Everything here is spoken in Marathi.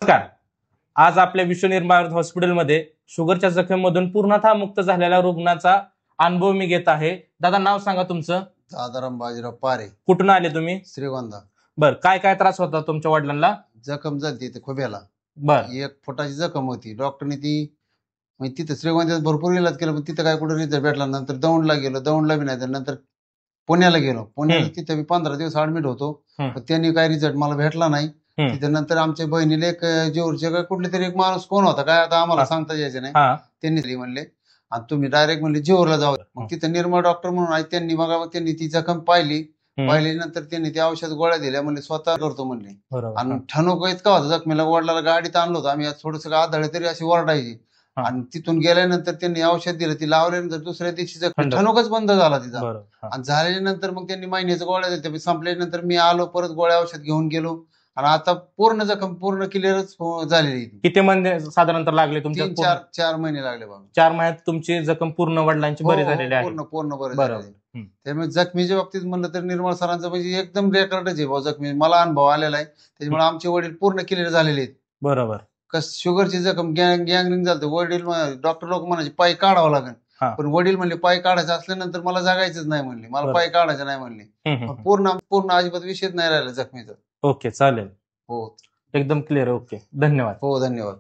नमस्कार. आज आपल्या विश्वनिर्माण हॉस्पिटलमध्ये शुगरच्या जखमेमधून पूर्णतः मुक्त झालेल्या रुग्णाचा अनुभव मी घेत आहे. दादा, नाव सांगा तुमचं. दादाराम बाजीराव पारे. कुठून आले तुम्ही? श्रीगोंदा. बर, काय काय त्रास होता तुमच्या वडिलांना? जखम झाली तिथे खोब्याला. बर, 1 फुटाची जखम होती. डॉक्टरने तिथे श्रीगोंद्यात भरपूर इलाज केला, पण तिथं काय कुठं रिझल्ट भेटला. नंतर दौंडला गेलो, दौंडला बी नाही. नंतर पुण्याला गेलो, पुण्याला तिथे मी 15 दिवस ऍडमिट होतो, पण त्यांनी काय रिझल्ट मला भेटला नाही. तिथे नंतर आमच्या बहिणीला एक जेऊरचे काय कुठले तरी एक माणूस कोण होता काय आता आम्हाला सांगता यायचं नाही, त्यांनी म्हणले आणि तुम्ही डायरेक्ट म्हणले जेऊरला जाऊ. मग तिथे निर्मळ डॉक्टर म्हणून आहे, त्यांनी मग त्यांनी ती जखम पाहिल्यानंतर त्यांनी ती औषध गोळ्या दिल्या, म्हणले स्वतः करतो म्हणले. आणि ठणूक इतका होता जखमेला, वडिलाला गाडीत आणलं होतं आम्ही, थोडस आदळे तरी अशी ओरडायची. आणि तिथून गेल्यानंतर त्यांनी औषध दिलं, ती लावल्यानंतर दुसऱ्या दिवशी ठणूकच बंद झाला तिचा. आणि झाल्याच्या नंतर मग त्यांनी महिन्याच्या गोळ्या दिल्या, संपल्यानंतर मी आलो परत गोळ्या औषध घेऊन गेलो आणि आता पूर्ण जखम पूर्ण क्लिअरच झालेली. किती महिने साधारणतः लागले तुमच्या? 4 महिने लागले बाबा. 4 महिन्यात तुमची जखम पूर्ण वडिलांची बरी झालेली आहे. पूर्ण बरी झाली. त्यामुळे जखमीच्या बाबतीत म्हणलं तर निर्मळ सरांचं म्हणजे एकदम रेकॉर्डच आहे भाऊ. जखमी मला अनुभव आलेला आहे, त्याच्यामुळे आमचे वडील पूर्ण क्लिअर झालेले आहेत. बरोबर. शुगरची जखम गँग्रीन झालं, वडील डॉक्टर लोक म्हणायचे पाय काढावं लागेल, पण वडील म्हणले पाय काढायचं असल्यानंतर मला जगायचंच नाही म्हणले, मला पाय काढायचं नाही म्हणले. पूर्ण अजिबात विषयच नाही राहिला जखमीचा. ओके, चालेल. हो, एकदम क्लिअर. ओके, धन्यवाद. हो, धन्यवाद.